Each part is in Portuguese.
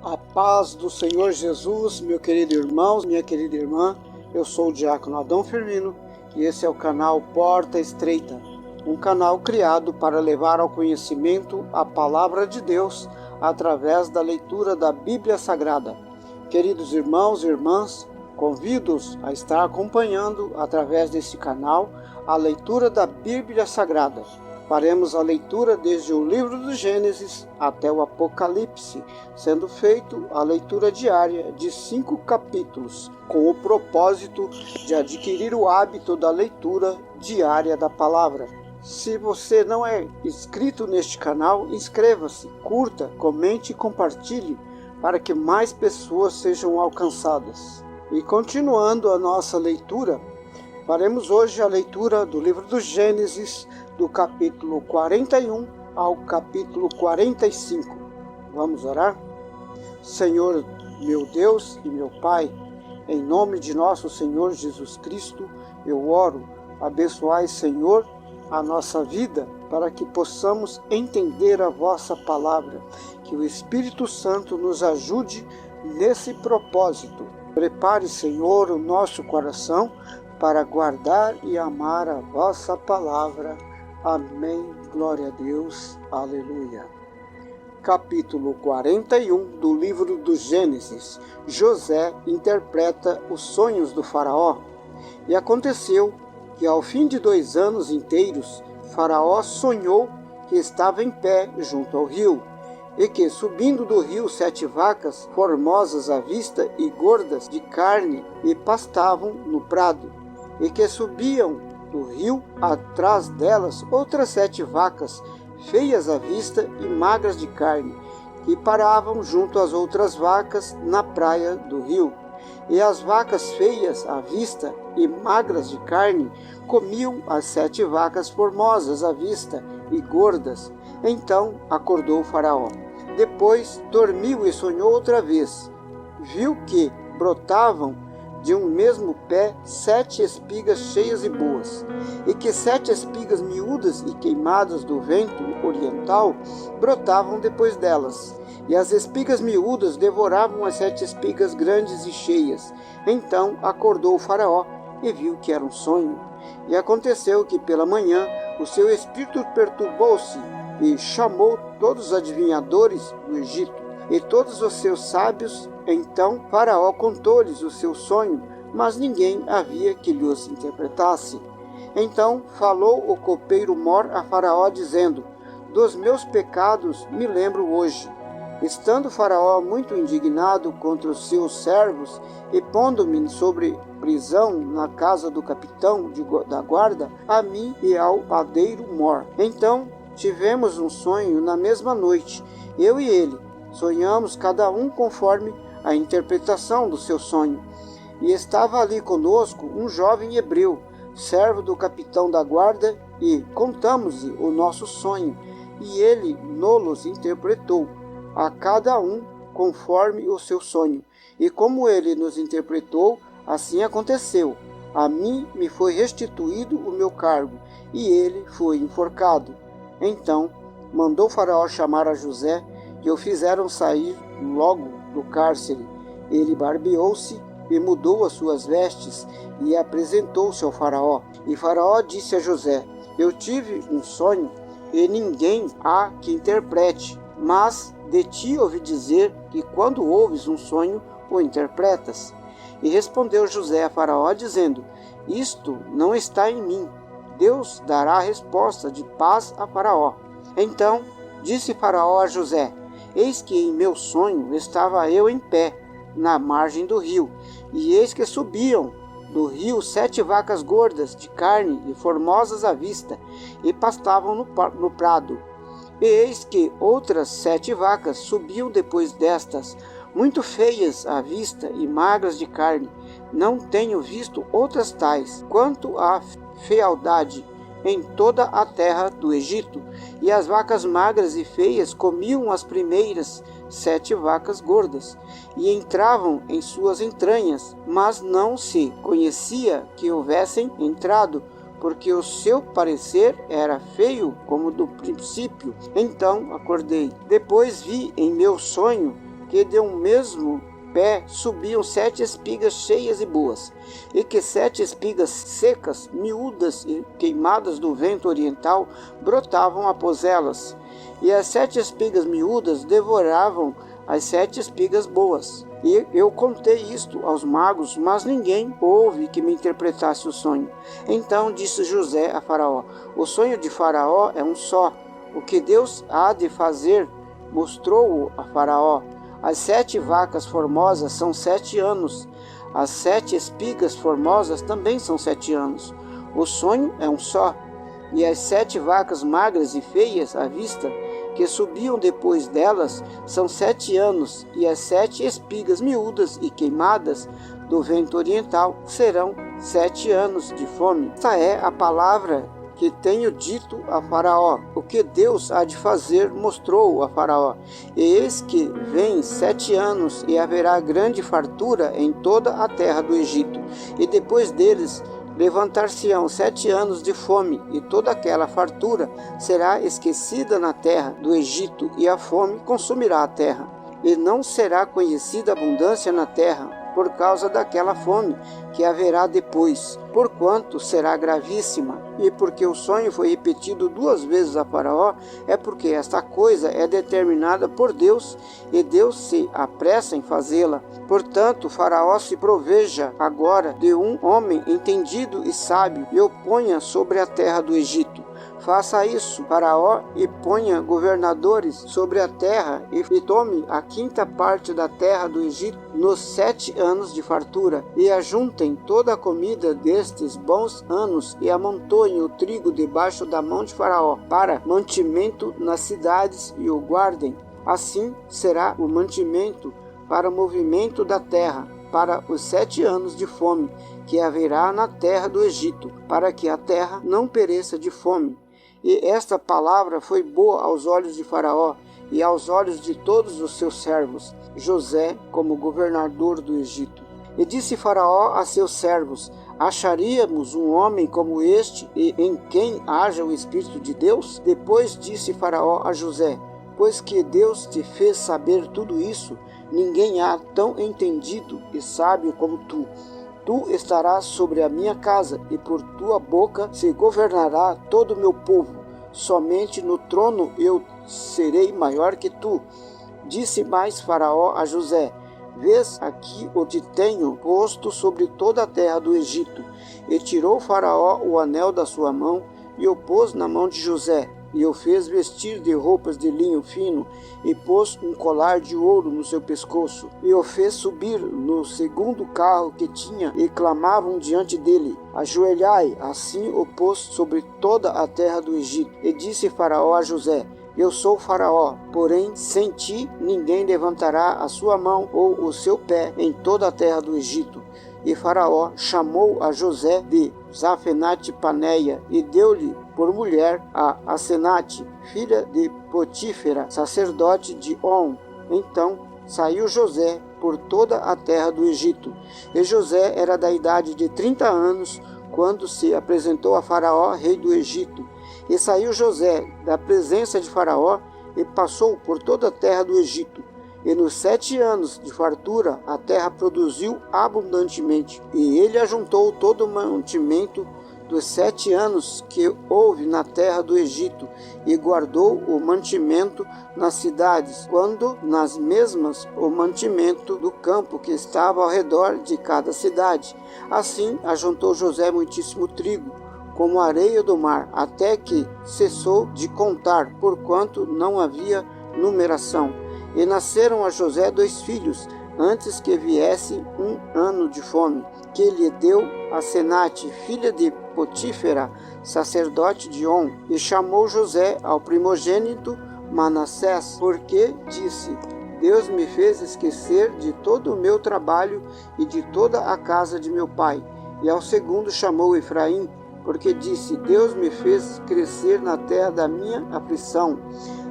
A paz do Senhor Jesus, meu querido irmão, minha querida irmã, eu sou o diácono Adão Firmino e esse é o canal Porta Estreita, um canal criado para levar ao conhecimento a palavra de Deus através da leitura da Bíblia Sagrada. Queridos irmãos e irmãs, convido-os a estar acompanhando através desse canal a leitura da Bíblia Sagrada. Faremos a leitura desde o livro do Gênesis até o Apocalipse, sendo feito a leitura diária de 5 capítulos, com o propósito de adquirir o hábito da leitura diária da palavra. Se você não é inscrito neste canal, inscreva-se, curta, comente e compartilhe para que mais pessoas sejam alcançadas. E continuando a nossa leitura, faremos hoje a leitura do livro do Gênesis, do capítulo 41 ao capítulo 45. Vamos orar? Senhor, meu Deus e meu Pai, em nome de nosso Senhor Jesus Cristo, eu oro, abençoai, Senhor, a nossa vida, para que possamos entender a vossa palavra, que o Espírito Santo nos ajude nesse propósito. Prepare, Senhor, o nosso coração para guardar e amar a vossa palavra. Amém. Glória a Deus. Aleluia. Capítulo 41 do livro do Gênesis. José interpreta os sonhos do faraó. E aconteceu que ao fim de 2 anos inteiros, faraó sonhou que estava em pé junto ao rio, e que subindo do rio 7 vacas, formosas à vista e gordas de carne, e pastavam no prado, e que subiam do rio atrás delas outras 7 vacas, feias à vista e magras de carne, que paravam junto às outras vacas na praia do rio. E as vacas feias à vista e magras de carne comiam as 7 vacas formosas à vista e gordas. Então acordou o faraó. Depois dormiu e sonhou outra vez. Viu que brotavam de um mesmo pé 7 espigas cheias e boas, e que 7 espigas miúdas e queimadas do vento oriental brotavam depois delas, e as espigas miúdas devoravam as 7 espigas grandes e cheias. Então acordou o faraó e viu que era um sonho. E aconteceu que pela manhã o seu espírito perturbou-se e chamou todos os adivinhadores do Egito e todos os seus sábios. Então faraó contou-lhes o seu sonho, mas ninguém havia que lhos interpretasse. Então falou o copeiro Mor a faraó, dizendo: dos meus pecados me lembro hoje. Estando faraó muito indignado contra os seus servos, e pondo-me sobre prisão na casa do capitão da guarda, a mim e ao padeiro Mor. Então tivemos um sonho na mesma noite, eu e ele. Sonhamos cada um conforme a interpretação do seu sonho. E estava ali conosco um jovem hebreu, servo do capitão da guarda, e contamos-lhe o nosso sonho, e ele nos interpretou, a cada um conforme o seu sonho. E como ele nos interpretou, assim aconteceu. A mim me foi restituído o meu cargo, e ele foi enforcado. Então mandou Faraó chamar a José, e o fizeram sair logo do cárcere. Ele barbeou-se e mudou as suas vestes, e apresentou-se ao faraó. E Faraó disse a José: eu tive um sonho, e ninguém há que interprete, mas de ti ouvi dizer que quando ouves um sonho, o interpretas. E respondeu José a Faraó, dizendo: isto não está em mim. Deus dará a resposta de paz a Faraó. Então disse Faraó a José: eis que em meu sonho estava eu em pé, na margem do rio, e eis que subiam do rio 7 vacas gordas de carne e formosas à vista, e pastavam no prado. E eis que outras 7 vacas subiam depois destas, muito feias à vista e magras de carne. Não tenho visto outras tais, quanto à fealdade, em toda a terra do Egito. E as vacas magras e feias comiam as primeiras 7 vacas gordas, e entravam em suas entranhas, mas não se conhecia que houvessem entrado, porque o seu parecer era feio como do princípio. Então acordei. Depois vi em meu sonho que de um mesmo pé subiam 7 espigas cheias e boas, e que 7 espigas secas, miúdas e queimadas do vento oriental brotavam após elas, e as 7 espigas miúdas devoravam as 7 espigas boas. E eu contei isto aos magos, mas ninguém houve que me interpretasse o sonho. Então disse José a Faraó: o sonho de Faraó é um só. O que Deus há de fazer mostrou-o a Faraó. As 7 vacas formosas são 7 anos. As 7 espigas formosas também são 7 anos. O sonho é um só. E as 7 vacas magras e feias à vista, que subiam depois delas, são 7 anos, e as 7 espigas miúdas e queimadas do vento oriental serão 7 anos de fome. Esta é a palavra que tenho dito a Faraó. O que Deus há de fazer mostrou a Faraó. E eis que vem 7 anos, e haverá grande fartura em toda a terra do Egito, e depois deles levantar-se-ão 7 anos de fome, e toda aquela fartura será esquecida na terra do Egito, e a fome consumirá a terra. E não será conhecida abundância na terra, por causa daquela fome que haverá depois, porquanto será gravíssima. E porque o sonho foi repetido 2 vezes a Faraó, é porque esta coisa é determinada por Deus, e Deus se apressa em fazê-la. Portanto, Faraó se proveja agora de um homem entendido e sábio, e o ponha sobre a terra do Egito. Faça isso, Faraó, e ponha governadores sobre a terra, e tome a 5ª parte da terra do Egito nos 7 anos de fartura, e ajuntem toda a comida destes bons anos, e amontoem o trigo debaixo da mão de Faraó, para mantimento nas cidades, e o guardem. Assim será o mantimento para o movimento da terra, para os 7 anos de fome que haverá na terra do Egito, para que a terra não pereça de fome. E esta palavra foi boa aos olhos de Faraó e aos olhos de todos os seus servos, José como governador do Egito. E disse Faraó a seus servos: acharíamos um homem como este, e em quem haja o Espírito de Deus? Depois disse Faraó a José: pois que Deus te fez saber tudo isso, ninguém há tão entendido e sábio como tu. Tu estarás sobre a minha casa, e por tua boca se governará todo o meu povo. Somente no trono eu serei maior que tu. Disse mais Faraó a José: vês aqui o te tenho posto sobre toda a terra do Egito. E tirou Faraó o anel da sua mão, e o pôs na mão de José, e o fez vestir de roupas de linho fino, e pôs um colar de ouro no seu pescoço, e o fez subir no 2º carro que tinha, e clamavam diante dele: ajoelhai. Assim o pôs sobre toda a terra do Egito. E disse Faraó a José: eu sou Faraó, porém sem ti ninguém levantará a sua mão ou o seu pé em toda a terra do Egito. E Faraó chamou a José de Zafenate-Paneia, e deu-lhe por mulher a Asenate, filha de Potífera, sacerdote de On. Então saiu José por toda a terra do Egito. E José era da idade de 30 anos, quando se apresentou a Faraó, rei do Egito. E saiu José da presença de Faraó, e passou por toda a terra do Egito. E nos 7 anos de fartura a terra produziu abundantemente, e ele ajuntou todo o mantimento dos 7 anos que houve na terra do Egito, e guardou o mantimento nas cidades, quando nas mesmas o mantimento do campo que estava ao redor de cada cidade. Assim ajuntou José muitíssimo trigo, como a areia do mar, até que cessou de contar, porquanto não havia numeração. E nasceram a José 2 filhos, antes que viesse 1 ano de fome, que lhe deu Asenate, filha de Potífera, sacerdote de On. E chamou José ao primogênito Manassés, porque disse: Deus me fez esquecer de todo o meu trabalho e de toda a casa de meu pai. E ao segundo chamou Efraim, porque disse: Deus me fez crescer na terra da minha aflição.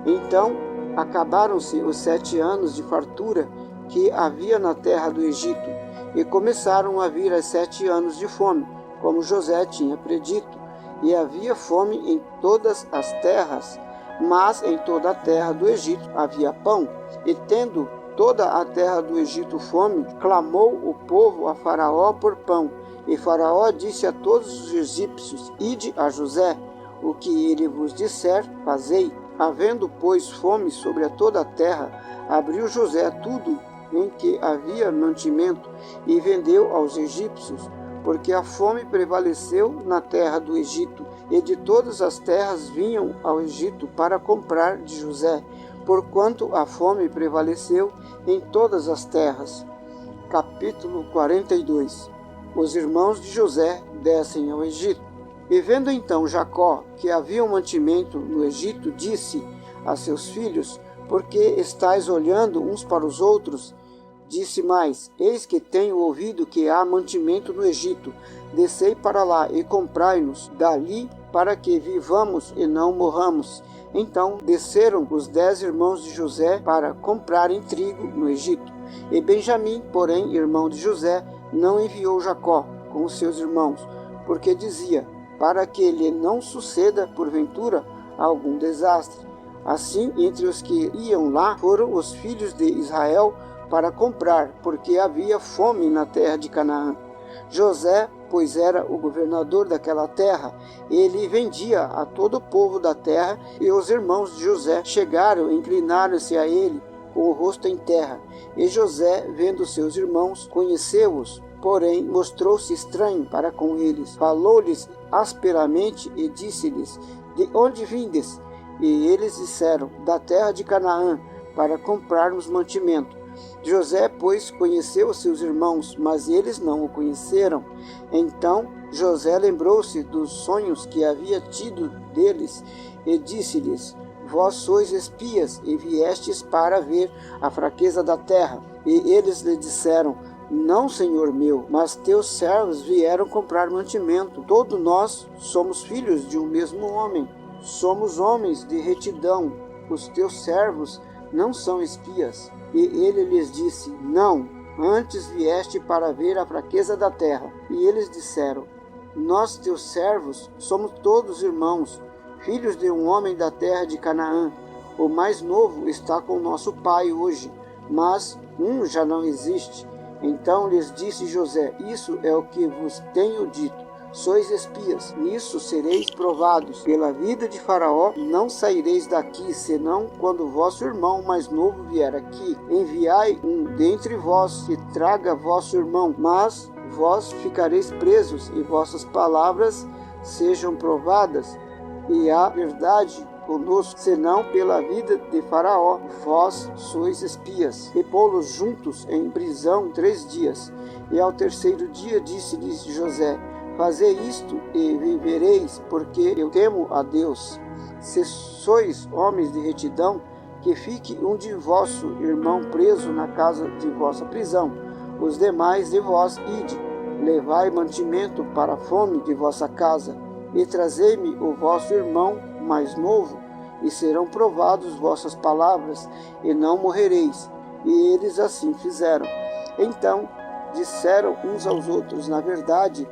Então acabaram-se os 7 anos de fartura que havia na terra do Egito, e começaram a vir os 7 anos de fome, como José tinha predito. E havia fome em todas as terras, mas em toda a terra do Egito havia pão. E tendo toda a terra do Egito fome, clamou o povo a Faraó por pão. E Faraó disse a todos os egípcios: Ide a José, o que ele vos disser, fazei. Havendo, pois, fome sobre toda a terra, abriu José tudo em que havia mantimento e vendeu aos egípcios, porque a fome prevaleceu na terra do Egito, e de todas as terras vinham ao Egito para comprar de José, porquanto a fome prevaleceu em todas as terras. Capítulo 42. Os irmãos de José descem ao Egito. E vendo então Jacó que havia um mantimento no Egito, disse a seus filhos: Por que estáis olhando uns para os outros? Disse mais: Eis que tenho ouvido que há mantimento no Egito. Descei para lá e comprai-nos dali, para que vivamos e não morramos. Então desceram os 10 irmãos de José para comprarem trigo no Egito. E Benjamim, porém, irmão de José, não enviou Jacó com os seus irmãos, porque dizia: para que lhe não suceda, porventura, algum desastre. Assim, entre os que iam lá foram os filhos de Israel para comprar, porque havia fome na terra de Canaã. José, pois era o governador daquela terra, ele vendia a todo o povo da terra, e os irmãos de José chegaram e inclinaram-se a ele com o rosto em terra. E José, vendo seus irmãos, conheceu-os, porém mostrou-se estranho para com eles. Falou-lhes asperamente e disse-lhes: De onde vindes? E eles disseram: Da terra de Canaã, para comprarmos mantimento. José, pois, conheceu os seus irmãos, mas eles não o conheceram. Então José lembrou-se dos sonhos que havia tido deles e disse-lhes: Vós sois espias e viestes para ver a fraqueza da terra. E eles lhe disseram: Não, senhor meu, mas teus servos vieram comprar mantimento. Todos nós somos filhos de um mesmo homem. Somos homens de retidão. Os teus servos não são espias. E ele lhes disse: Não, antes vieste para ver a fraqueza da terra. E eles disseram: Nós, teus servos, somos todos irmãos, filhos de um homem da terra de Canaã. O mais novo está com nosso pai hoje, mas um já não existe. Então lhes disse José: Isso é o que vos tenho dito. Sois espias, nisso sereis provados. Pela vida de Faraó não saireis daqui, senão quando vosso irmão mais novo vier aqui. Enviai um dentre vós que traga vosso irmão, mas vós ficareis presos e vossas palavras sejam provadas. E a verdade conosco, senão pela vida de Faraó, vós sois espias. E pô-los juntos em prisão 3 dias. E ao terceiro dia disse-lhes José: Fazei isto e vivereis, porque eu temo a Deus. Se sois homens de retidão, que fique um de vosso irmão preso na casa de vossa prisão. Os demais de vós ide, levai mantimento para a fome de vossa casa, e trazei-me o vosso irmão mais novo, e serão provados vossas palavras, e não morrereis. E eles assim fizeram. Então disseram uns aos outros: Na verdade,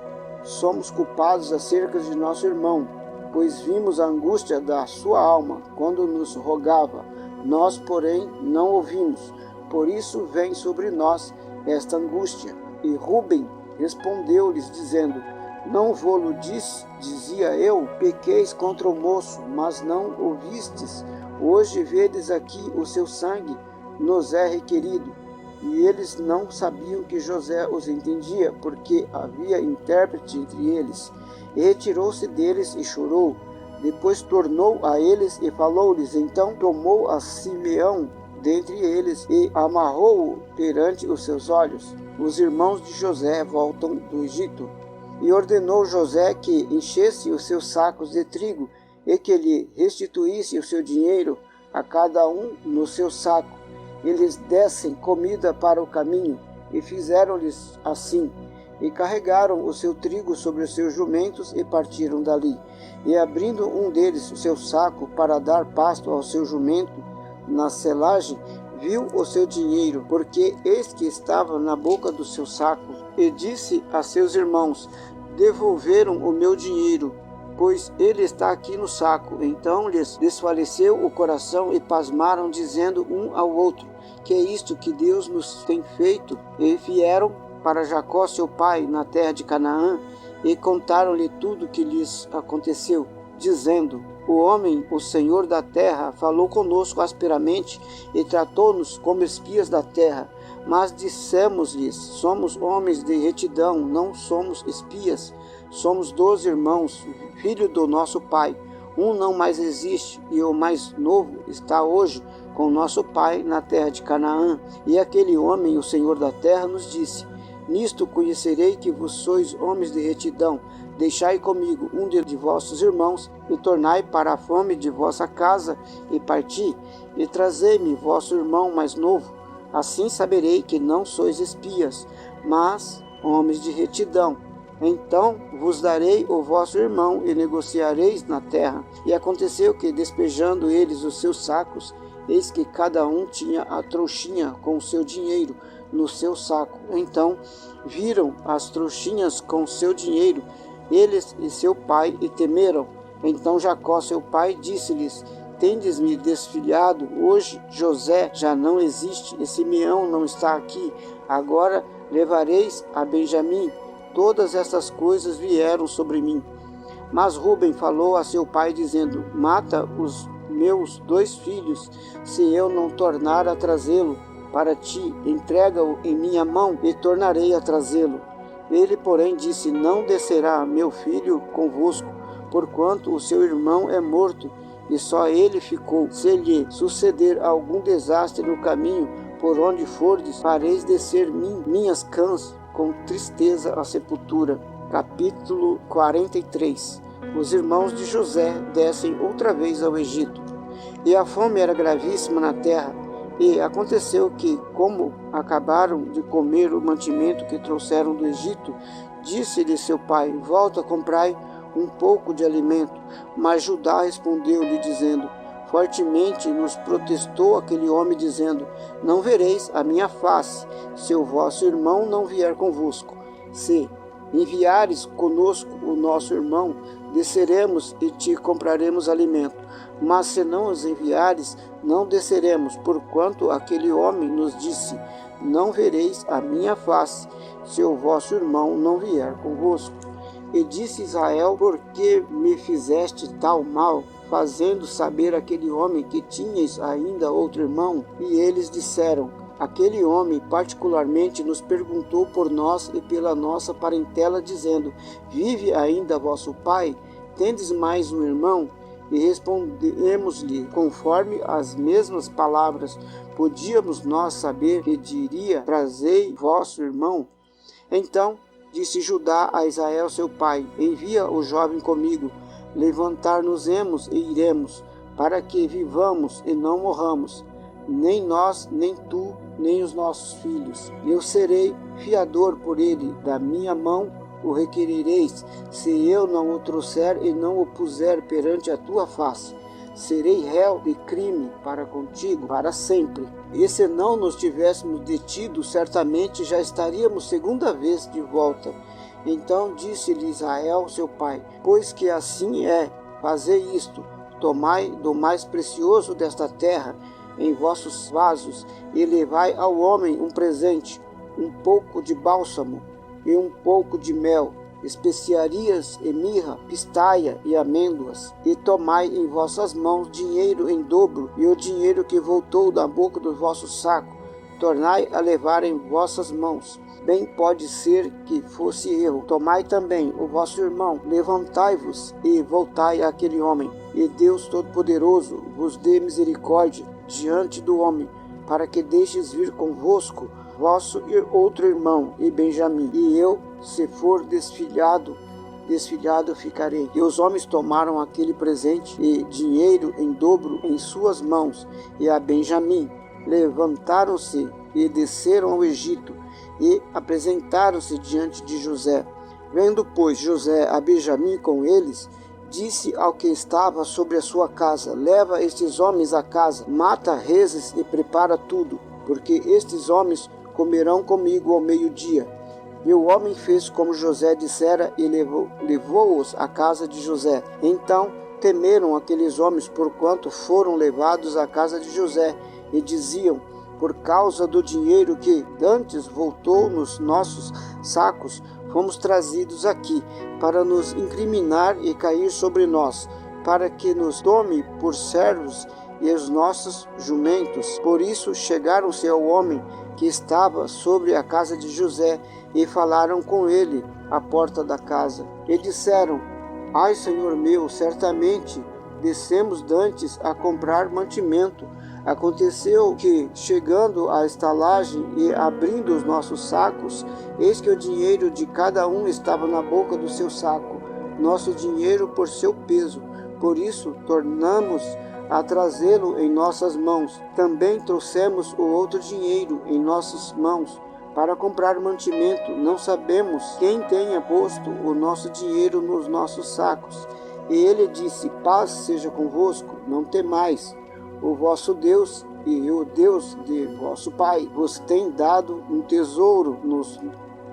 somos culpados acerca de nosso irmão, pois vimos a angústia da sua alma quando nos rogava. Nós, porém, não ouvimos. Por isso vem sobre nós esta angústia. E Rúben respondeu-lhes, dizendo: Não vô-lo dizia eu, pequeis contra o moço, mas não ouvistes. Hoje vedes aqui o seu sangue, nos é requerido. E eles não sabiam que José os entendia, porque havia intérprete entre eles. E retirou-se deles e chorou. Depois tornou a eles e falou-lhes. Então tomou a Simeão dentre eles e amarrou-o perante os seus olhos. Os irmãos de José voltam do Egito. E ordenou José que enchesse os seus sacos de trigo e que lhe restituísse o seu dinheiro, a cada um no seu saco. Eles dessem comida para o caminho, e fizeram-lhes assim. E carregaram o seu trigo sobre os seus jumentos e partiram dali. E abrindo um deles o seu saco para dar pasto ao seu jumento na selagem, viu o seu dinheiro, porque eis que estava na boca do seu saco. E disse a seus irmãos: Devolveram o meu dinheiro. pois ele está aqui no saco. Então lhes desfaleceu o coração e pasmaram, dizendo um ao outro: que é isto que Deus nos tem feito? E vieram para Jacó seu pai na terra de Canaã e contaram-lhe tudo o que lhes aconteceu, dizendo: o homem, o Senhor da terra, falou conosco asperamente e tratou-nos como espias da terra. Mas dissemos-lhes: somos homens de retidão, não somos espias. Somos 12 irmãos, filho do nosso pai. Um não mais existe, e o mais novo está hoje com nosso pai na terra de Canaã. E aquele homem, o Senhor da terra, nos disse: nisto conhecerei que vos sois homens de retidão. Deixai comigo um de vossos irmãos, e tornai para a fome de vossa casa, e parti, e trazei-me vosso irmão mais novo. Assim saberei que não sois espias, mas homens de retidão. Então vos darei o vosso irmão, e negociareis na terra. E aconteceu que, despejando eles os seus sacos, eis que cada um tinha a trouxinha com o seu dinheiro no seu saco. Então viram as trouxinhas com o seu dinheiro, eles e seu pai, e temeram. Então Jacó seu pai disse-lhes: tendes-me desfilhado, hoje José já não existe, e Simeão não está aqui. Agora levareis a Benjamim. Todas essas coisas vieram sobre mim. Mas Ruben falou a seu pai, dizendo: mata os meus 2 filhos, se eu não tornar a trazê-lo para ti. Entrega-o em minha mão, e tornarei a trazê-lo. Ele, porém, disse: não descerá meu filho convosco, porquanto o seu irmão é morto, e só ele ficou. Se lhe suceder algum desastre no caminho por onde fordes, fareis descer minhas cãs com tristeza à sepultura. Capítulo 43. Os irmãos de José descem outra vez ao Egito. E a fome era gravíssima na terra. E aconteceu que, como acabaram de comer o mantimento que trouxeram do Egito, disse-lhe seu pai: volta, comprai um pouco de alimento. Mas Judá respondeu-lhe, dizendo: fortemente nos protestou aquele homem, dizendo: não vereis a minha face, se o vosso irmão não vier convosco. Se enviares conosco o nosso irmão, desceremos e te compraremos alimento. Mas se não os enviares, não desceremos, porquanto aquele homem nos disse: não vereis a minha face, se o vosso irmão não vier convosco. E disse Israel: por que me fizeste tal mal, fazendo saber aquele homem que tinhas ainda outro irmão? E eles disseram: aquele homem particularmente nos perguntou por nós e pela nossa parentela, dizendo: vive ainda vosso pai? Tendes mais um irmão? E respondemos-lhe conforme as mesmas palavras. Podíamos nós saber que diria: trazei vosso irmão? Então disse Judá a Israel seu pai: envia o jovem comigo, levantar-nos-emos e iremos, para que vivamos e não morramos, nem nós, nem tu, nem os nossos filhos. Eu serei fiador por ele, da minha mão o requerireis, se eu não o trouxer e não o puser perante a tua face. Serei réu de crime para contigo para sempre. E se não nos tivéssemos detido, certamente já estaríamos segunda vez de volta. Então disse-lhe Israel seu pai: pois que assim é, fazei isto: tomai do mais precioso desta terra em vossos vasos, e levai ao homem um presente, um pouco de bálsamo e um pouco de mel, especiarias e mirra, pistaia e amêndoas. E tomai em vossas mãos dinheiro em dobro, e o dinheiro que voltou da boca do vosso saco, tornai a levar em vossas mãos. Bem pode ser que fosse erro. Tomai também o vosso irmão, levantai-vos e voltai àquele homem, e Deus Todo-Poderoso vos dê misericórdia diante do homem, para que deixes vir convosco vosso outro irmão e Benjamim, e eu, se for desfilhado ficarei. E os homens tomaram aquele presente e dinheiro em dobro em suas mãos, e a Benjamim levantaram-se e desceram ao Egito, e apresentaram-se diante de José. Vendo, pois, José a Benjamim com eles, disse ao que estava sobre a sua casa: leva estes homens à casa, mata reses e prepara tudo, porque estes homens comerão comigo ao meio-dia. E o homem fez como José dissera e levou-os à casa de José. Então temeram aqueles homens, porquanto foram levados à casa de José, e diziam: por causa do dinheiro que dantes voltou nos nossos sacos, fomos trazidos aqui para nos incriminar e cair sobre nós, para que nos tome por servos e os nossos jumentos. Por isso chegaram-se ao homem que estava sobre a casa de José e falaram com ele à porta da casa. E disseram: ai, senhor meu, certamente descemos dantes a comprar mantimento. Aconteceu que, chegando à estalagem e abrindo os nossos sacos, eis que o dinheiro de cada um estava na boca do seu saco, nosso dinheiro por seu peso. Por isso tornamos a trazê-lo em nossas mãos. Também trouxemos o outro dinheiro em nossas mãos para comprar mantimento. Não sabemos quem tenha posto o nosso dinheiro nos nossos sacos. E ele disse: paz seja convosco, não temais. O vosso Deus e o Deus de vosso pai vos tem dado um tesouro nos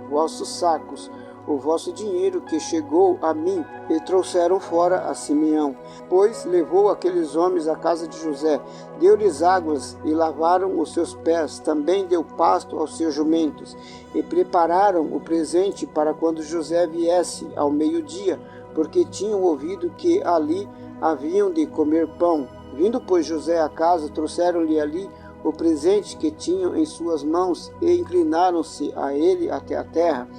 vossos sacos, o vosso dinheiro que chegou a mim. E trouxeram fora a Simeão, pois levou aqueles homens à casa de José, deu-lhes águas e lavaram os seus pés, também deu pasto aos seus jumentos, e prepararam o presente para quando José viesse ao meio-dia, porque tinham ouvido que ali haviam de comer pão. Vindo, pois, José à casa, trouxeram-lhe ali o presente que tinham em suas mãos, e inclinaram-se a ele até a terra.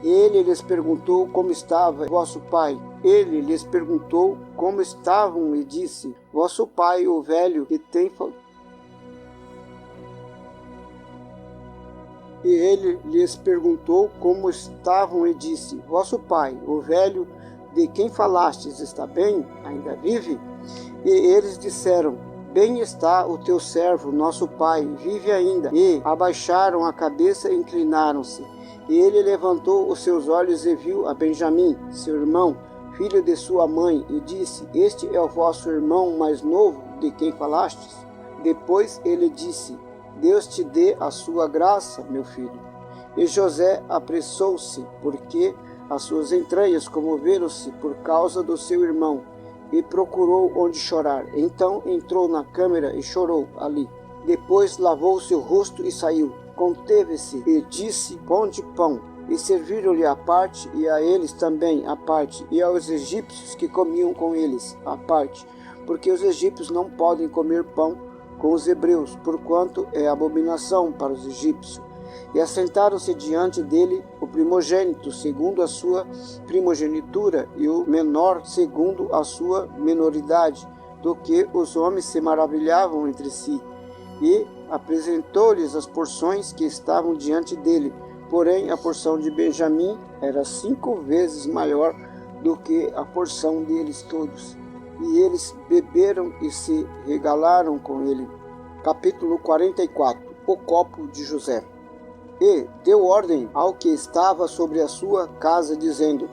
Ele lhes perguntou como estava vosso pai. Ele lhes perguntou como estavam e disse: vosso pai, o velho, que tem... E ele lhes perguntou como estavam e disse: vosso pai, o velho, de quem falastes, está bem? Ainda vive? E eles disseram: bem está o teu servo, nosso pai, vive ainda. E abaixaram a cabeça e inclinaram-se. E ele levantou os seus olhos e viu a Benjamim, seu irmão, filho de sua mãe, e disse: este é o vosso irmão mais novo, de quem falastes? Depois ele disse: Deus te dê a sua graça, meu filho. E José apressou-se, porque as suas entranhas comoveram-se por causa do seu irmão, e procurou onde chorar. Então entrou na câmara e chorou ali. Depois lavou-se o rosto e saiu. Conteve-se e disse: ponde pão. E serviram-lhe à parte, e a eles também à parte, e aos egípcios que comiam com eles à parte, porque os egípcios não podem comer pão com os hebreus, porquanto é abominação para os egípcios. E assentaram-se diante dele o primogênito segundo a sua primogenitura, e o menor segundo a sua menoridade, do que os homens se maravilhavam entre si. E apresentou-lhes as porções que estavam diante dele. Porém, a porção de Benjamim era 5 vezes maior do que a porção deles todos. E eles beberam e se regalaram com ele. Capítulo 44. O copo de José. E deu ordem ao que estava sobre a sua casa, dizendo: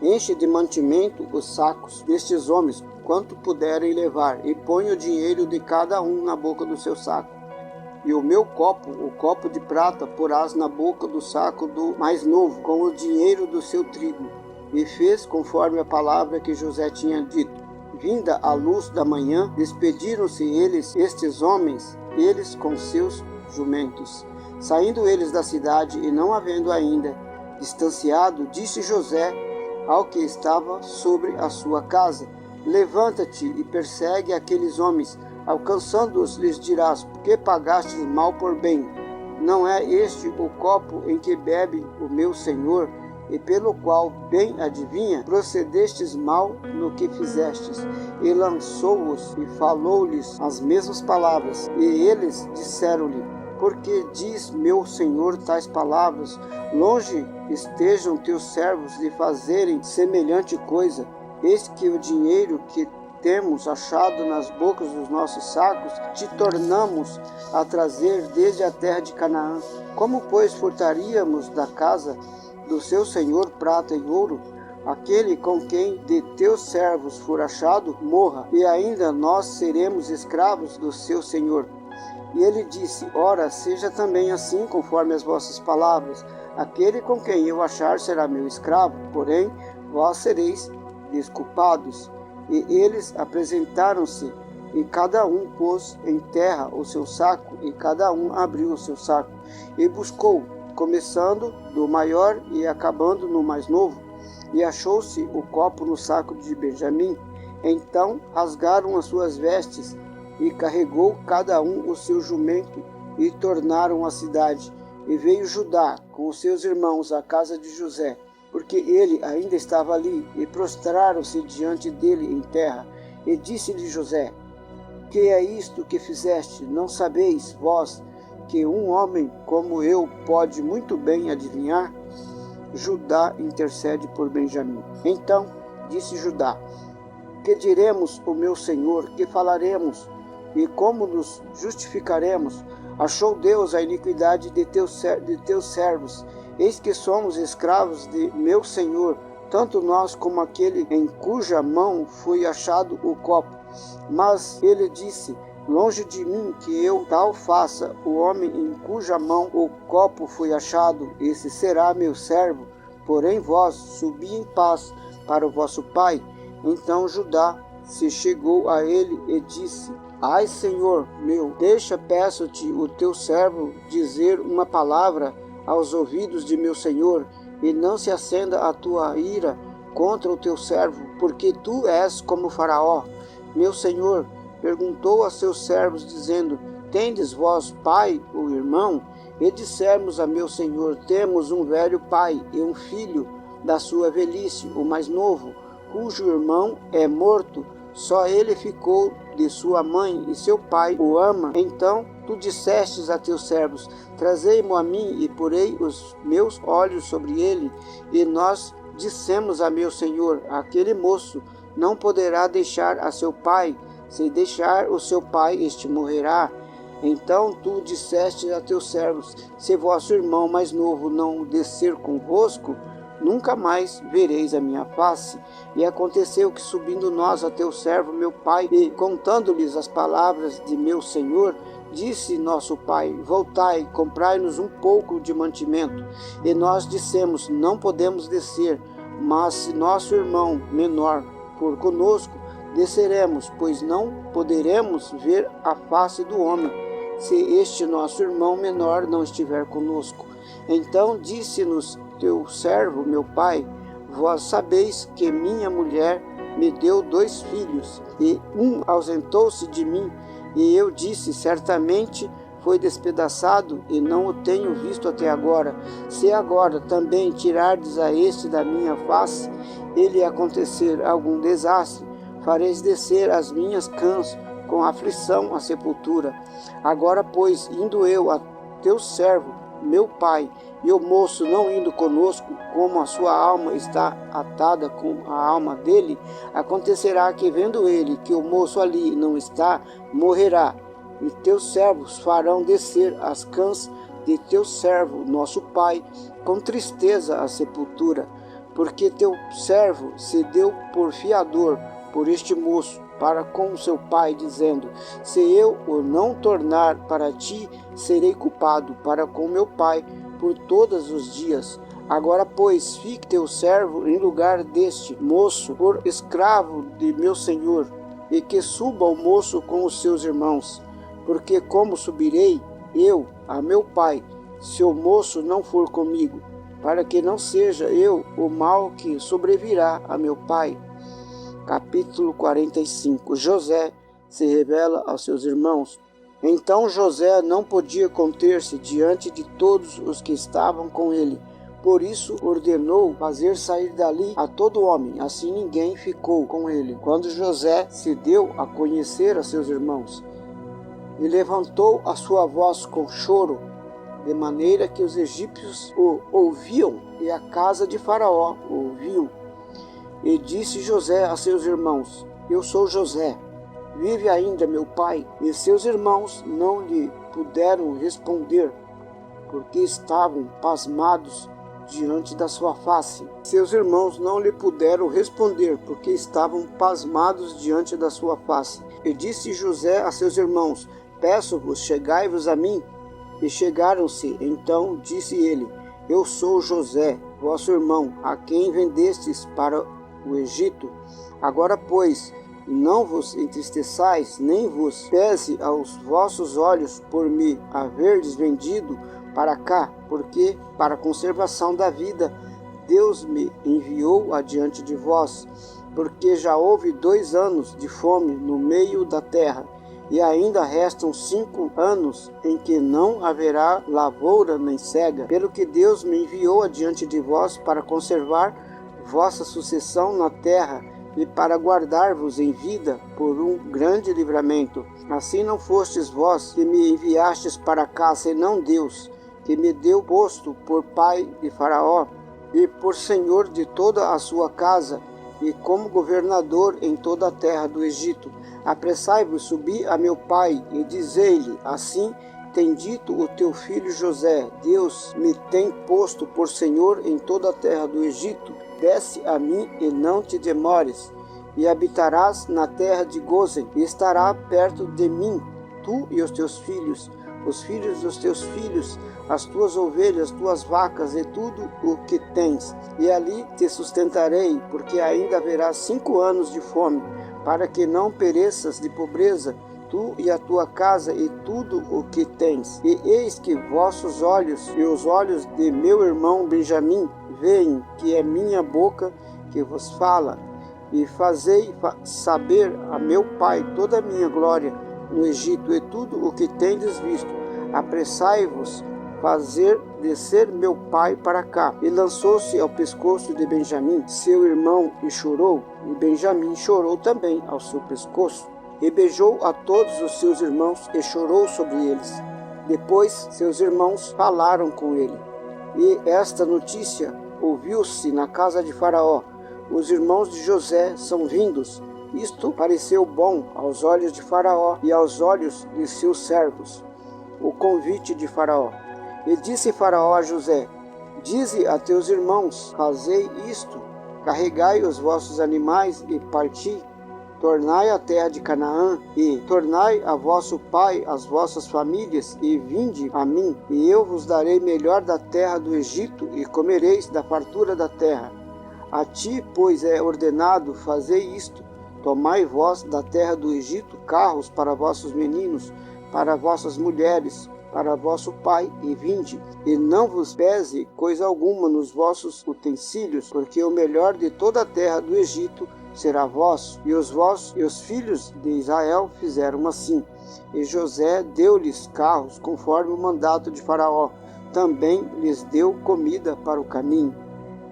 enche de mantimento os sacos destes homens, quanto puderem levar, e põe o dinheiro de cada um na boca do seu saco. E o meu copo, o copo de prata, porás na boca do saco do mais novo, com o dinheiro do seu trigo. E fez conforme a palavra que José tinha dito. Vinda a luz da manhã, despediram-se estes homens, eles com seus jumentos. Saindo eles da cidade, e não havendo ainda distanciado, disse José ao que estava sobre a sua casa: levanta-te e persegue aqueles homens. Alcançando-os, lhes dirás: por que pagastes mal por bem? Não é este o copo em que bebe o meu senhor, e pelo qual, bem adivinha, procedestes mal no que fizestes? E lançou-os e falou-lhes as mesmas palavras. E eles disseram-lhe: porque diz meu senhor tais palavras? Longe estejam teus servos de fazerem semelhante coisa. Eis que o dinheiro que temos achado nas bocas dos nossos sacos, te tornamos a trazer desde a terra de Canaã. Como, pois, furtaríamos da casa do seu senhor prata e ouro? Aquele com quem de teus servos for achado, morra, e ainda nós seremos escravos do seu senhor. E ele disse: ora, seja também assim conforme as vossas palavras. Aquele com quem eu achar será meu escravo, porém vós sereis desculpados. E eles apresentaram-se, e cada um pôs em terra o seu saco, e cada um abriu o seu saco, e buscou, começando do maior e acabando no mais novo. E achou-se o copo no saco de Benjamim. Então rasgaram as suas vestes, e carregou cada um o seu jumento, e tornaram à cidade. E veio Judá com os seus irmãos à casa de José, porque ele ainda estava ali, e prostraram-se diante dele em terra. E disse-lhe José: que é isto que fizeste? Não sabeis vós que um homem como eu pode muito bem adivinhar? Judá intercede por Benjamim. Então disse Judá: que diremos o meu senhor? Que falaremos? E como nos justificaremos? Achou Deus a iniquidade de teus servos. Eis que somos escravos de meu senhor, tanto nós como aquele em cuja mão foi achado o copo. Mas ele disse: longe de mim que eu tal faça. O homem em cuja mão o copo foi achado, esse será meu servo. Porém vós subi em paz para o vosso pai. Então Judá se chegou a ele e disse: ai, Senhor meu, deixa, peço-te, o teu servo dizer uma palavra aos ouvidos de meu senhor, e não se acenda a tua ira contra o teu servo, porque tu és como Faraó. Meu senhor perguntou a seus servos, dizendo: tendes vós pai ou irmão? E dissermos a meu senhor: temos um velho pai e um filho da sua velhice, o mais novo, cujo irmão é morto. Só ele ficou de sua mãe, e seu pai o ama. Então tu dissestes a teus servos: trazei-mo a mim, e porei os meus olhos sobre ele. E nós dissemos a meu senhor: aquele moço não poderá deixar a seu pai. Se deixar o seu pai, este morrerá. Então tu disseste a teus servos: se vosso irmão mais novo não descer convosco, nunca mais vereis a minha face. E aconteceu que, subindo nós a teu servo meu pai, e contando-lhes as palavras de meu senhor, disse nosso pai: voltai, comprai-nos um pouco de mantimento. E nós dissemos: não podemos descer, mas se nosso irmão menor for conosco, desceremos, pois não poderemos ver a face do homem, se este nosso irmão menor não estiver conosco. Então disse-nos teu servo, meu pai: vós sabeis que minha mulher me deu 2 filhos, e um ausentou-se de mim, e eu disse: certamente foi despedaçado, e não o tenho visto até agora. Se agora também tirardes a este da minha face, e lhe acontecer algum desastre, fareis descer as minhas cãs com aflição à sepultura. Agora, pois, indo eu a teu servo, meu pai, e o moço não indo conosco, como a sua alma está atada com a alma dele, acontecerá que, vendo ele que o moço ali não está, morrerá. E teus servos farão descer as cãs de teu servo, nosso pai, com tristeza à sepultura, porque teu servo se deu por fiador por este moço para com seu pai, dizendo: se eu o não tornar para ti, serei culpado para com meu pai por todos os dias. Agora, pois, fique teu servo em lugar deste moço por escravo de meu senhor, e que suba o moço com os seus irmãos. Porque como subirei eu a meu pai, se o moço não for comigo, para que não seja eu o mal que sobrevirá a meu pai? Capítulo 45. José se revela aos seus irmãos. Então José não podia conter-se diante de todos os que estavam com ele. Por isso ordenou fazer sair dali a todo homem, assim ninguém ficou com ele. Quando José se deu a conhecer a seus irmãos, e levantou a sua voz com choro, de maneira que os egípcios o ouviam, e a casa de Faraó o ouviu. E disse José a seus irmãos: eu sou José, vive ainda meu pai? E seus irmãos não lhe puderam responder, porque estavam pasmados diante da sua face. Seus irmãos não lhe puderam responder, porque estavam pasmados diante da sua face. E disse José a seus irmãos: peço-vos, chegai-vos a mim. E chegaram-se. Então disse ele: Eu sou José, vosso irmão, a quem vendestes para o Egito. Agora, pois, não vos entristeçais, nem vos pese aos vossos olhos por me haverdes vendido para cá, porque para a conservação da vida Deus me enviou adiante de vós, porque já houve 2 anos de fome no meio da terra, e ainda restam 5 anos em que não haverá lavoura nem cega, pelo que Deus me enviou adiante de vós para conservar vossa sucessão na terra, e para guardar-vos em vida por um grande livramento. Assim não fostes vós que me enviastes para cá, senão Deus, que me deu posto por pai de Faraó, e por senhor de toda a sua casa, e como governador em toda a terra do Egito. Apressai-vos, subi a meu pai, e dizei-lhe: Assim tem dito o teu filho José: Deus me tem posto por senhor em toda a terra do Egito. Desce a mim e não te demores, e habitarás na terra de Gósen, e estará perto de mim, tu e os teus filhos, os filhos dos teus filhos, as tuas ovelhas, tuas vacas e tudo o que tens. E ali te sustentarei, porque ainda haverá 5 anos de fome, para que não pereças de pobreza, tu e a tua casa e tudo o que tens. E eis que vossos olhos e os olhos de meu irmão Benjamim veem que é minha boca que vos fala, e fazei saber a meu pai toda a minha glória no Egito e tudo o que tendes visto. Apressai-vos fazer descer meu pai para cá. E lançou-se ao pescoço de Benjamim, seu irmão, e chorou, e Benjamim chorou também ao seu pescoço. E beijou a todos os seus irmãos e chorou sobre eles. Depois seus irmãos falaram com ele. E esta notícia ouviu-se na casa de Faraó: Os irmãos de José são vindos. Isto pareceu bom aos olhos de Faraó e aos olhos de seus servos. O convite de Faraó. E disse Faraó a José: Dize a teus irmãos: Fazei isto, carregai os vossos animais e parti. Tornai a terra de Canaã, e tornai a vosso pai as vossas famílias, e vinde a mim, e eu vos darei melhor da terra do Egito, e comereis da fartura da terra. A ti, pois, é ordenado: fazei isto. Tomai vós da terra do Egito carros para vossos meninos, para vossas mulheres, para vosso pai, e vinde. E não vos pese coisa alguma nos vossos utensílios, porque o melhor de toda a terra do Egito será vosso. E os filhos de Israel fizeram assim. E José deu-lhes carros, conforme o mandato de Faraó. Também lhes deu comida para o caminho.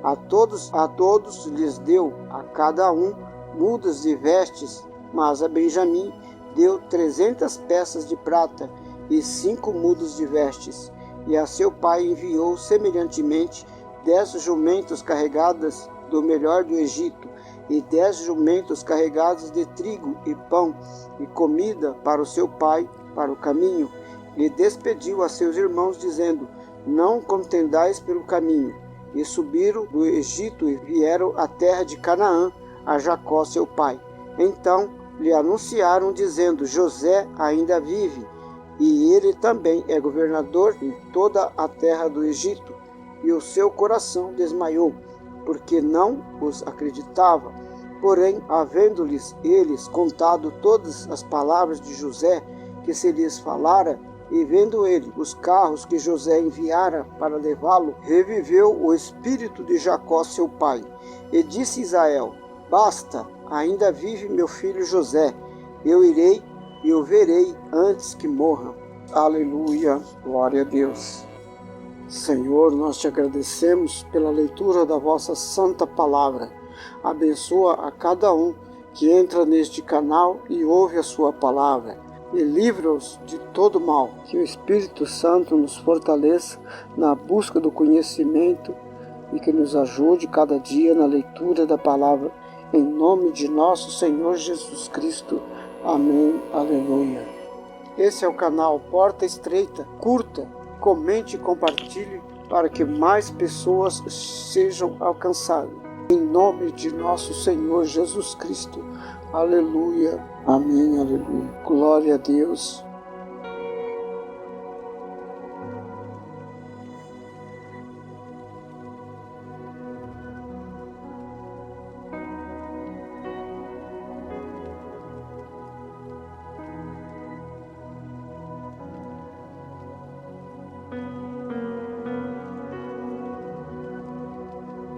A todos lhes deu, a cada um, mudas de vestes, mas a Benjamim deu 300 peças de prata e 5 mudas de vestes. E a seu pai enviou semelhantemente 10 jumentos carregadas do melhor do Egito, e 10 jumentos carregados de trigo e pão, e comida para o seu pai, para o caminho. E despediu a seus irmãos, dizendo: Não contendais pelo caminho. E subiram do Egito e vieram à terra de Canaã, a Jacó seu pai. Então lhe anunciaram, dizendo: José ainda vive, e ele também é governador em toda a terra do Egito. E o seu coração desmaiou, porque não os acreditava. Porém, havendo-lhes eles contado todas as palavras de José que se lhes falara, e vendo ele os carros que José enviara para levá-lo, reviveu o espírito de Jacó seu pai. E disse Israel: Basta, ainda vive meu filho José. Eu irei e o verei antes que morra. Aleluia, glória a Deus. Senhor, nós te agradecemos pela leitura da vossa santa palavra. Abençoa a cada um que entra neste canal e ouve a sua palavra, e livra-os de todo mal. Que o Espírito Santo nos fortaleça na busca do conhecimento e que nos ajude cada dia na leitura da palavra, em nome de nosso Senhor Jesus Cristo. Amém. Aleluia. Esse é o canal Porta Estreita. Curta, comente e compartilhe para que mais pessoas sejam alcançadas. Em nome de nosso Senhor Jesus Cristo. Aleluia. Amém. Aleluia. Glória a Deus.